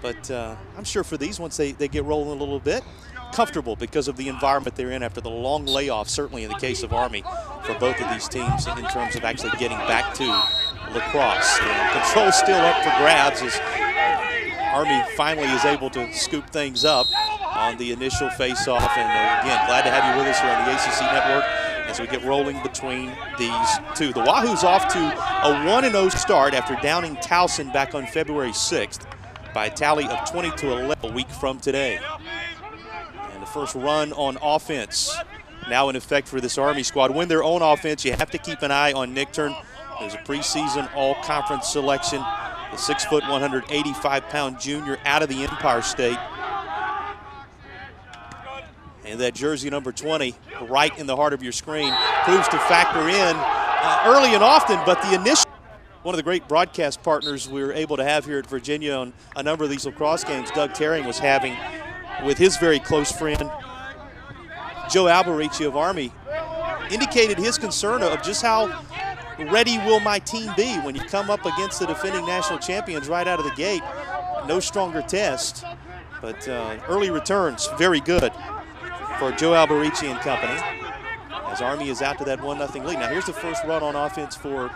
But I'm sure for these, once they get rolling a little bit, comfortable because of the environment they're in after the long layoff, certainly in the case of Army, for both of these teams in terms of actually getting back to lacrosse. And control still up for grabs as Army finally is able to scoop things up on the initial face-off. And again, glad to have you with us here on the ACC Network as we get rolling between these two. The Wahoos off to a 1-0 start after downing Towson back on February 6th by a tally of 20-11 a week from today. And the first run on offense now in effect for this Army squad. Win their own offense, you have to keep an eye on Nichtern. There's a preseason all-conference selection. The 6', 185-pound junior out of the Empire State. And that jersey number 20, right in the heart of your screen, proves to factor in early and often, but the initial. One of the great broadcast partners we were able to have here at Virginia on a number of these lacrosse games, Doug Terring, was having with his very close friend, Joe Alberici of Army, indicated his concern of just how ready will my team be when you come up against the defending national champions right out of the gate. No stronger test, but early returns very good for Joe Alberici and company as Army is out to that 1-0 lead. Now here's the first run on offense for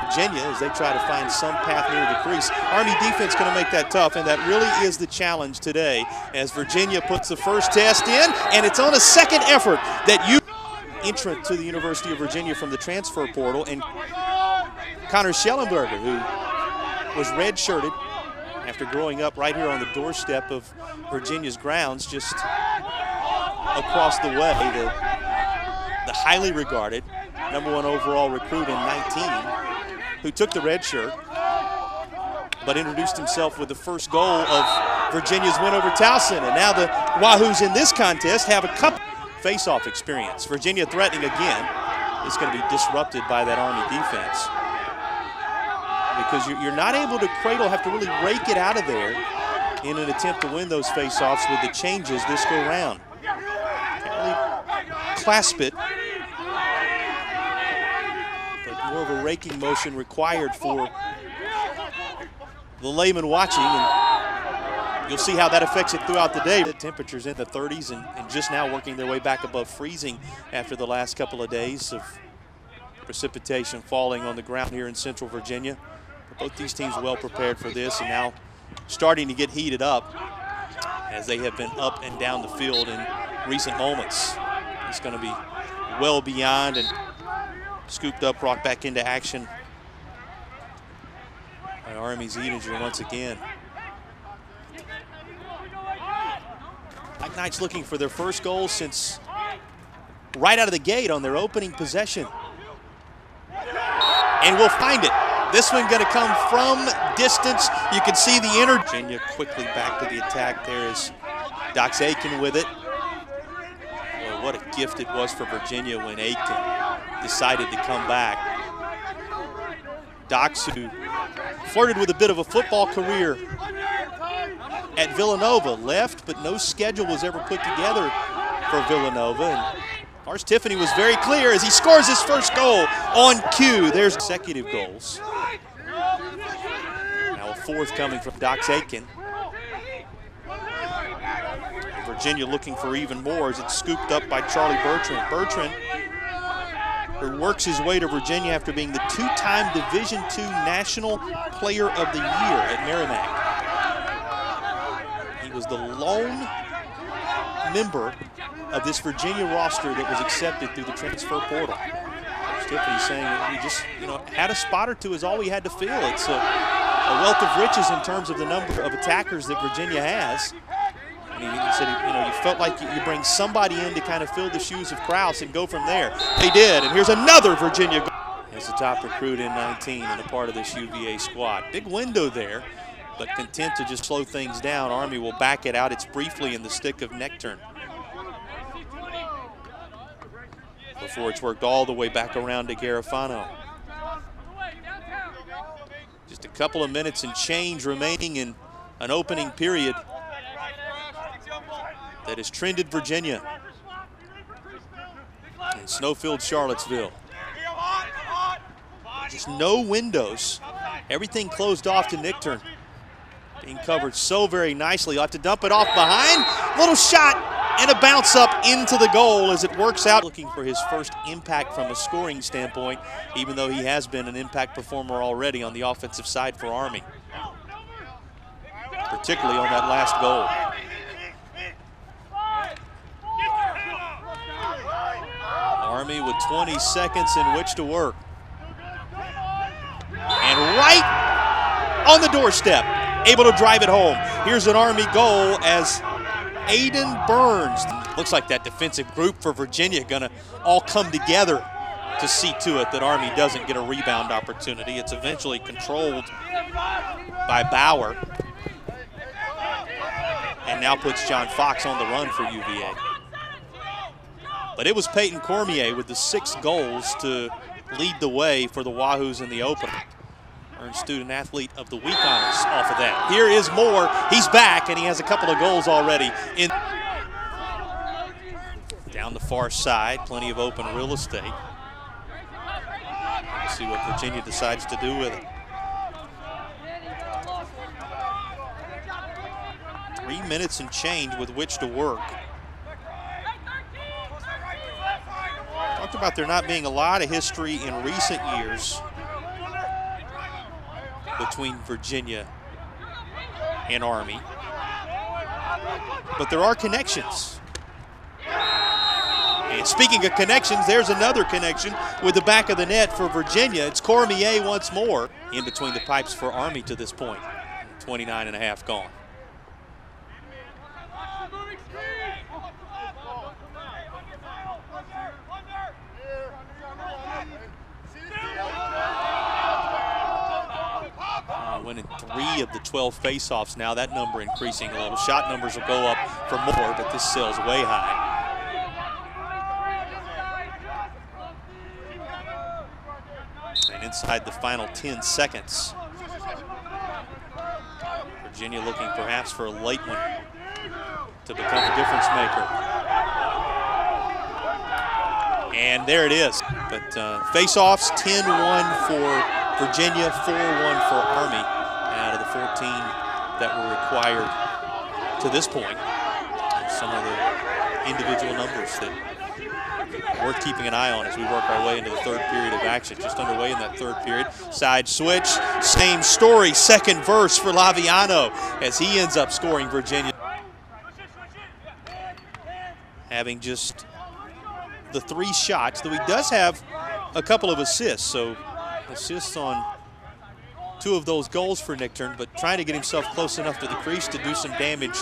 Virginia as they try to find some path near the crease. Army defense going to make that tough, and that really is the challenge today as Virginia puts the first test in, and it's on a second effort that you entrant to the University of Virginia from the transfer portal, and Connor Schellenberger, who was red-shirted after growing up right here on the doorstep of Virginia's grounds, just across the way, the highly regarded #1 overall recruit in 19, who took the red shirt, but introduced himself with the first goal of Virginia's win over Towson. And now the Wahoos in this contest have a couple face-off experience. Virginia threatening again. It's going to be disrupted by that Army defense, because you're not able to cradle, have to really rake it out of there in an attempt to win those face-offs with the changes this go round. Can't really clasp it, but more of a raking motion required for the layman watching, and you'll see how that affects it throughout the day. The temperatures in the 30s and just now working their way back above freezing after the last couple of days of precipitation falling on the ground here in Central Virginia. But both these teams well prepared for this, and now starting to get heated up as they have been up and down the field in recent moments. It's going to be well beyond and scooped up, brought back into action by Army's Aidan once again. Black Knights looking for their first goal since right out of the gate on their opening possession. And we'll find it. This one going to come from distance. You can see the energy. Virginia quickly back to the attack. There is Dox Aidan with it. Boy, what a gift it was for Virginia when Aidan decided to come back. Dox, who flirted with a bit of a football career at Villanova, left, but no schedule was ever put together for Villanova. And Lars Tiffany was very clear as he scores his first goal on cue. There's consecutive goals. Now a fourth coming from Dox Aidan. Virginia looking for even more as it's scooped up by Charlie Bertrand. Bertrand, who works his way to Virginia after being the two-time Division II National Player of the Year at Merrimack. He was the lone member of this Virginia roster that was accepted through the transfer portal. Tiffany's saying we just, had a spot or two is all we had to fill. It's a wealth of riches in terms of the number of attackers that Virginia has. And he said, you felt like you bring somebody in to kind of fill the shoes of Krause and go from there. They did, and here's another Virginia goal. As the top recruit in 19 and a part of this UVA squad. Big window there, but content to just slow things down. Army will back it out. It's briefly in the stick of Nichtern before it's worked all the way back around to Garofano. Just a couple of minutes and change remaining in an opening period that has trended Virginia in snow-filled Charlottesville. Just no windows. Everything closed off to Nichtern. being covered so very nicely. Ought to dump it off behind. Little shot and a bounce up into the goal as it works out. Looking for his first impact from a scoring standpoint, even though he has been an impact performer already on the offensive side for Army, particularly on that last goal. Army with 20 seconds in which to work. And right on the doorstep, able to drive it home. Here's an Army goal as Aidan Byrnes. Looks like that defensive group for Virginia gonna all come together to see to it that Army doesn't get a rebound opportunity. It's eventually controlled by Bauer. And now puts John Fox on the run for UVA. But it was Payton Cormier with the 6 goals to lead the way for the Wahoos in the opener. Earned Student Athlete of the Week honors off of that. Here is Moore. He's back, and he has a couple of goals already. Down the far side, plenty of open real estate. Let's see what Virginia decides to do with it. 3 minutes and change with which to work. Talked about there not being a lot of history in recent years between Virginia and Army, but there are connections. And speaking of connections, there's another connection with the back of the net for Virginia. It's Cormier once more in between the pipes for Army to this point. 29 and a half gone. Winning 3 of the 12 face-offs now. That number increasing a little. Shot numbers will go up for more, but this sail's way high. And inside the final 10 seconds, Virginia looking perhaps for a late one to become a difference maker. And there it is. But face-offs, 10-1 for Virginia, 4-1 for Army out of the 14 that were required to this point. And some of the individual numbers that are worth keeping an eye on as we work our way into the third period of action. Just underway in that third period. Side switch, same story, second verse for Laviano as he ends up scoring Virginia. Having just the 3 shots, though he does have a couple of assists, so assists on 2 of those goals for Nichtern, but trying to get himself close enough to the crease to do some damage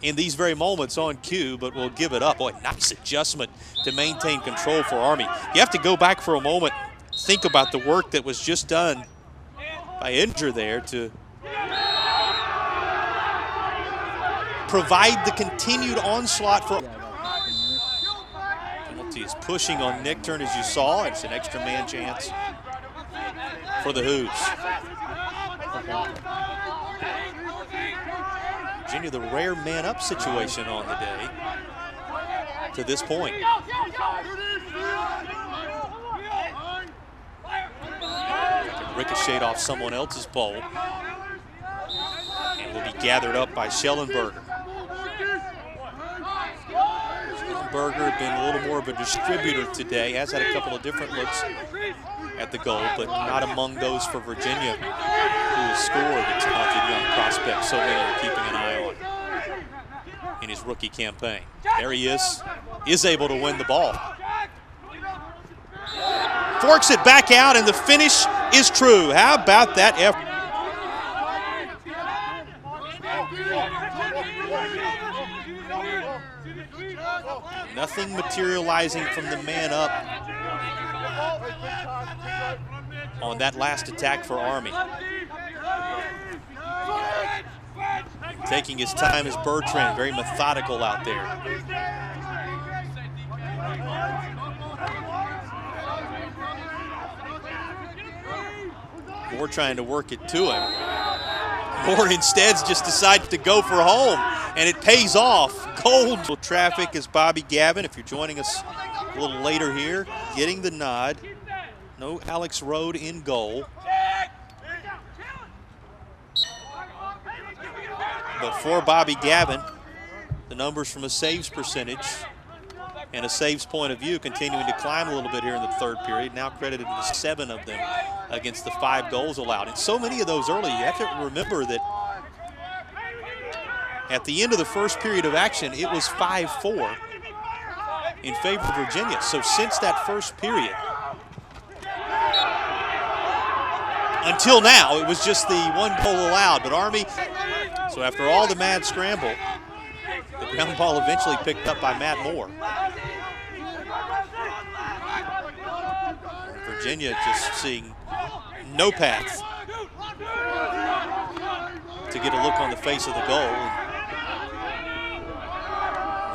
in these very moments on cue, but will give it up. Boy, nice adjustment to maintain control for Army. You have to go back for a moment, think about the work that was just done by Aidan there to provide the continued onslaught for. Penalty is pushing on Nichtern, as you saw. It's an extra man chance for the Hoos. Virginia, the rare man-up situation on the day to this point. Ricocheted off someone else's pole and will be gathered up by Schellenberger. Schellenberger been a little more of a distributor today, has had a couple of different looks at the goal, but not among those for Virginia, who has scored a talented young prospect so many are keeping an eye on in his rookie campaign. There he is able to win the ball. Forks it back out, and the finish is true. How about that effort? Nothing materializing from the man up on that last attack for Army. Taking his time is Bertrand, very methodical out there. Moore trying to work it to him. Moore instead just decides to go for home, and it pays off. Cold traffic is Bobby Gavin. If you're joining us a little later here, getting the nod. No Alex Rode in goal. But for Bobby Gavin, the numbers from a saves percentage and a saves point of view continuing to climb a little bit here in the third period, now credited to 7 of them against the 5 goals allowed. And so many of those early, you have to remember that at the end of the first period of action, it was 5-4 in favor of Virginia. So since that first period, until now, it was just the 1 goal allowed. But Army, so after all the mad scramble, the ground ball eventually picked up by Matt Moore. Virginia just seeing no path to get a look on the face of the goal.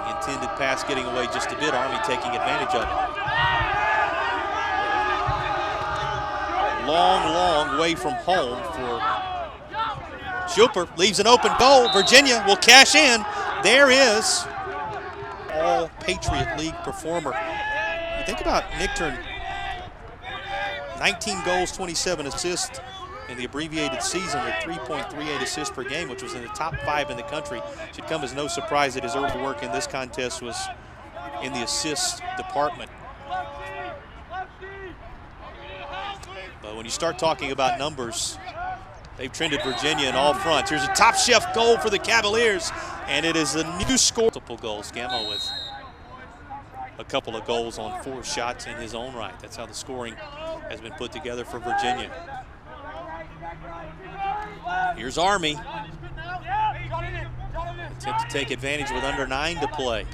The intended pass getting away just a bit, Army taking advantage of it. Long, long way from home for Schupper. Leaves an open goal. Virginia will cash in. There is all Patriot League performer. You think about Nichtern, 19 goals, 27 assists in the abbreviated season with 3.38 assists per game, which was in the top 5 in the country. Should come as no surprise that his early work in this contest was in the assist department. But when you start talking about numbers, they've trended Virginia in all fronts. Here's a top shelf goal for the Cavaliers, and it is a new score. Multiple goals. Gamma with a couple of goals on 4 shots in his own right. That's how the scoring has been put together for Virginia. Here's Army. Attempt to take advantage with under 9 to play.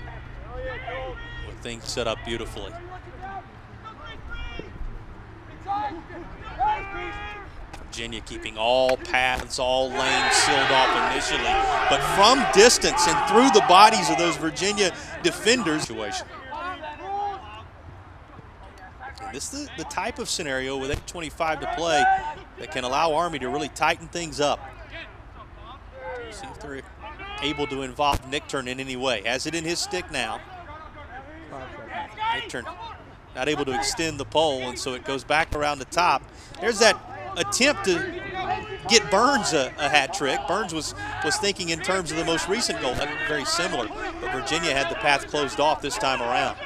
With things set up beautifully. Virginia keeping all paths, all lanes sealed off initially, but from distance and through the bodies of those Virginia defenders. Situation. And this is the type of scenario with 8:25 to play that can allow Army to really tighten things up. See if they're able to involve Nichtern in any way. Has it in his stick now. Nichtern not able to extend the pole, and so it goes back around the top. There's that attempt to get Byrnes a hat trick. Byrnes was thinking in terms of the most recent goal. Very similar, but Virginia had the path closed off this time around.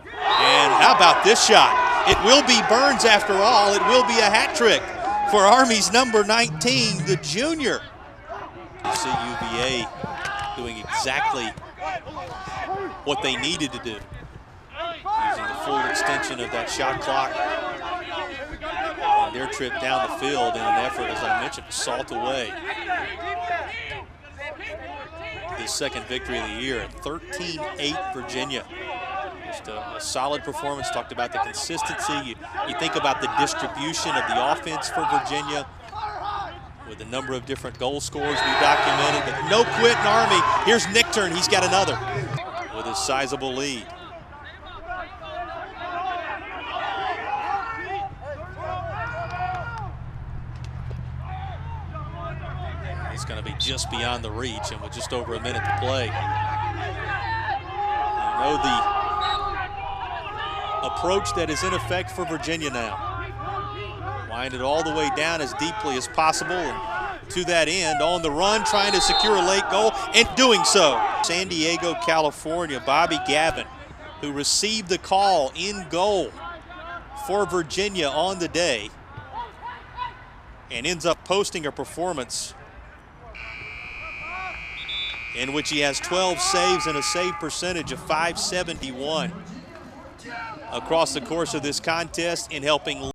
And how about this shot? It will be Byrnes after all. It will be a hat trick for Army's number 19, the junior. You see UVA doing exactly what they needed to do, using the full extension of that shot clock on their trip down the field in an effort, as I mentioned, to salt away this second victory of the year. 13-8 Virginia. Just a solid performance. Talked about the consistency. You think about the distribution of the offense for Virginia with a number of different goal scorers we documented, but no quit in Army. Here's Nichtern. He's got another with a sizable lead. He's going to be just beyond the reach, and with just over a minute to play. You know the approach that is in effect for Virginia now. Wind it all the way down as deeply as possible, and to that end, on the run, trying to secure a late goal, and doing so. San Diego, California, Bobby Gavin, who received the call in goal for Virginia on the day, and ends up posting a performance in which he has 12 saves and a save percentage of .571 across the course of this contest in helping